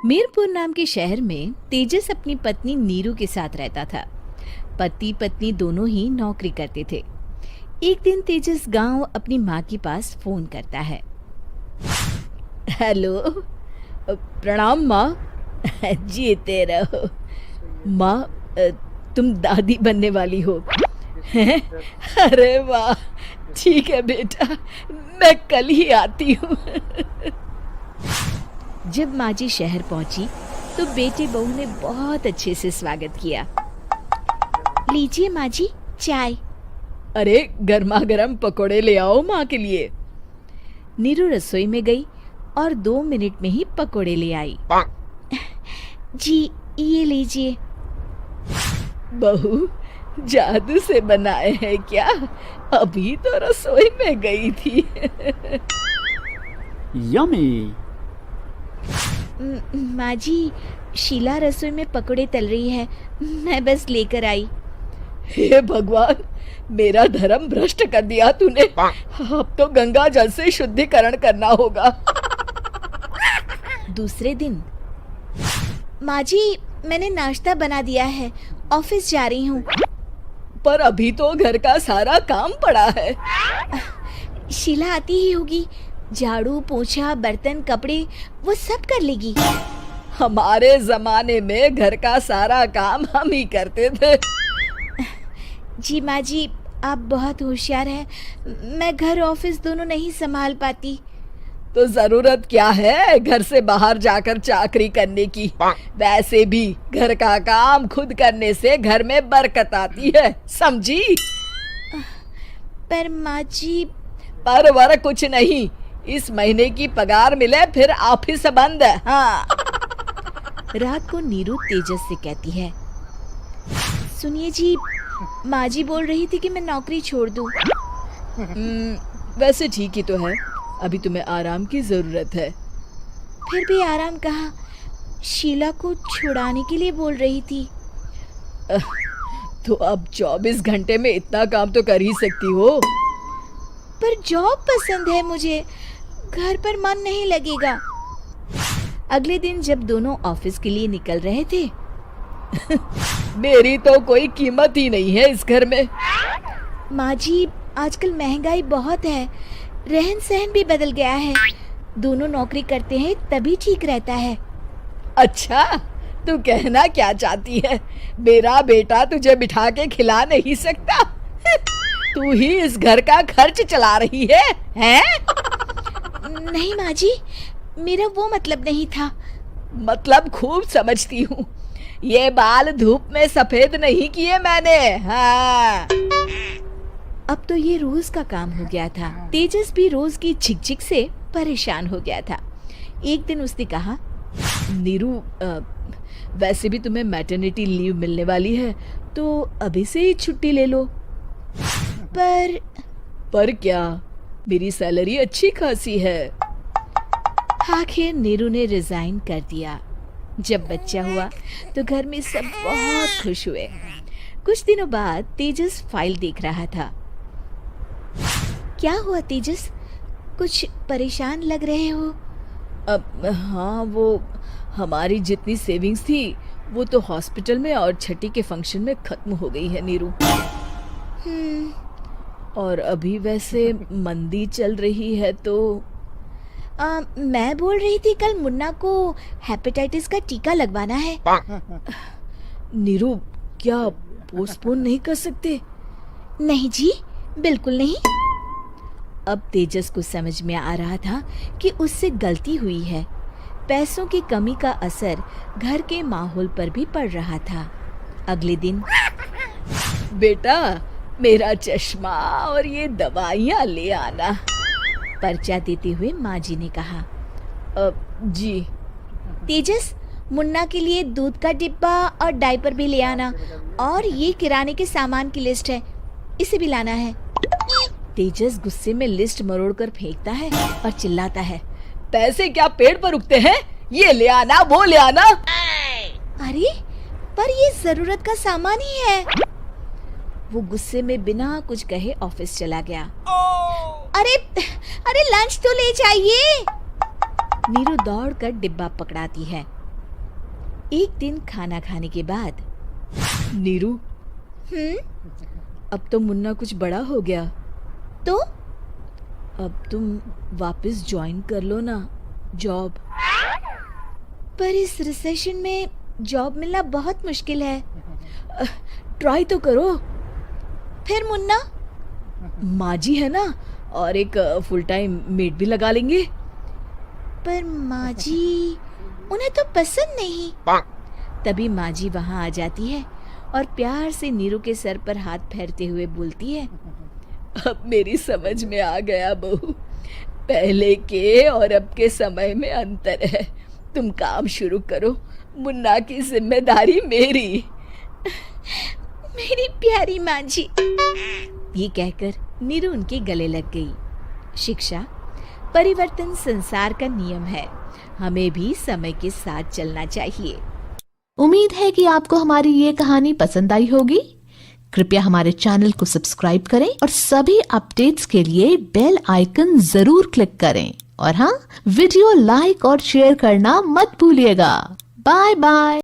मीरपुर नाम के शहर में तेजस अपनी पत्नी नीरू के साथ रहता था। पति पत्नी दोनों ही नौकरी करते थे। एक दिन तेजस गांव अपनी माँ के पास फोन करता है। हेलो, प्रणाम माँ। जीते रहो माँ, तुम दादी बनने वाली हो हैं? अरे वाह, ठीक है बेटा, मैं कल ही आती हूँ। जब माँ जी शहर पहुंची तो बेटे बहू ने बहुत अच्छे से स्वागत किया। लीजिए माँ जी, चाय। अरे गर्मा गर्म पकोड़े ले आओ माँ के लिए। नीरू रसोई में गई और 2 मिनट में ही पकोड़े ले आई। जी ये लीजिए। बहू, जादू से बनाए हैं क्या? अभी तो रसोई में गई थी। यम्मी। माँ जी, शीला रसोई में पकोड़े तल रही है, मैं बस लेकर आई। हे भगवान, मेरा धर्म भ्रष्ट कर दिया तूने। अब तो गंगा जल से शुद्धिकरण करना होगा। दूसरे दिन, माँ जी मैंने नाश्ता बना दिया है, ऑफिस जा रही हूँ। पर अभी तो घर का सारा काम पड़ा है। शीला आती ही होगी, झाड़ू पोछा बर्तन कपड़े वो सब कर लेगी। हमारे जमाने में घर का सारा काम हम ही करते थे। जी माँ जी, आप बहुत होशियार हैं, मैं घर ऑफिस दोनों नहीं संभाल पाती। तो जरूरत क्या है घर से बाहर जाकर चाकरी करने की? वैसे भी घर का काम खुद करने से घर में बरकत आती है, समझी? पर माँ जी। पर वर कुछ नहीं, इस महीने की पगार मिले फिर ऑफिस बंद। हाँ। रात को नीरू तेजस से कहती है, सुनिए जी, माँ जी बोल रही थी कि मैं नौकरी छोड़ दूं। वैसे ठीक ही तो है, अभी तुम्हें आराम की जरूरत है। फिर भी आराम कहाँ, शीला को छुड़ाने के लिए बोल रही थी। तो अब 24 घंटे में इतना काम तो कर ही सकती हो। पर जॉब पसंद है मुझे, घर पर मन नहीं लगेगा। अगले दिन जब दोनों ऑफिस के लिए निकल रहे थे, मेरी तो कोई कीमत ही नहीं है इस घर में। माँ जी, आजकल महंगाई बहुत है, रहन सहन भी बदल गया है, दोनों नौकरी करते हैं तभी ठीक रहता है। अच्छा, तू कहना क्या चाहती है? मेरा बेटा तुझे बिठा के खिला नहीं सकता? तू ही इस घर का खर्च चला रही है, हैं? नहीं माँ जी, मेरा वो मतलब नहीं था। मतलब खूब समझती हूँ, ये बाल धूप में सफेद नहीं किए मैंने। हाँ। अब तो ये रोज का काम हो गया था। तेजस भी रोज की झिकझिक से परेशान हो गया था। एक दिन उसने कहा, नीरू, वैसे भी तुम्हें मैटरनिटी लीव मिलने वाली है, तो अभी से ही छुट्टी ले लो। पर क्या, मेरी सैलरी अच्छी खासी है। आखिर नीरू ने रिजाइन कर दिया। जब बच्चा हुआ तो घर में सब बहुत खुश हुए। कुछ दिनों बाद तेजस फाइल देख रहा था। क्या हुआ तेजस, कुछ परेशान लग रहे हो? हाँ, वो हमारी जितनी सेविंग्स थी वो तो हॉस्पिटल में और छठी के फंक्शन में खत्म हो गई है नीरू। और अभी वैसे मंदी चल रही है तो मैं बोल रही थी कल मुन्ना को हेपेटाइटिस का टीका लगवाना है। नीरू, क्या पोस्टपोन नहीं कर सकते? नहीं जी, बिल्कुल नहीं। अब तेजस को समझ में आ रहा था कि उससे गलती हुई है। पैसों की कमी का असर घर के माहौल पर भी पड़ रहा था। अगले दिन, बेटा मेरा चश्मा और ये दवाइयाँ ले आना, पर्चा देते हुए माँ जी ने कहा। जी। तेजस, मुन्ना के लिए दूध का डिब्बा और डायपर भी ले आना, और ये किराने के सामान की लिस्ट है, इसे भी लाना है। तेजस गुस्से में लिस्ट मरोड़कर फेंकता है और चिल्लाता है, पैसे क्या पेड़ पर उगते हैं? ये ले आना, वो ले आना। अरे पर ये जरूरत का सामान ही है। वो गुस्से में बिना कुछ कहे ऑफिस चला गया। अरे लंच तो ले जाइए। नीरू दौड़कर डिब्बा पकड़ाती है एक दिन खाना खाने के बाद, नीरू, अब तो मुन्ना कुछ बड़ा हो गया, तो अब तुम वापस ज्वाइन कर लो ना जॉब। पर इस रिसेशन में जॉब मिलना बहुत मुश्किल है, ट्राई तो करो। फिर मुन्ना, माँ जी है ना, और एक फुल टाइम मेड भी लगा लेंगे। पर माँ जी, उन्हें तो पसंद नहीं। तभी माँ जी वहाँ आ जाती है और प्यार से नीरू के सर पर हाथ फेरते हुए बोलती है, अब मेरी समझ में आ गया बहू, पहले के और अब के समय में अंतर है। तुम काम शुरू करो, मुन्ना की जिम्मेदारी मेरी। मेरी प्यारी माँ जी, ये कहकर नीरू उनके गले लग गई। शिक्षा, परिवर्तन संसार का नियम है, हमें भी समय के साथ चलना चाहिए। उम्मीद है कि आपको हमारी ये कहानी पसंद आई होगी। कृपया हमारे चैनल को सब्सक्राइब करें और सभी अपडेट्स के लिए बेल आइकन जरूर क्लिक करें। और हाँ, वीडियो लाइक और शेयर करना मत भूलिएगा। Bye bye.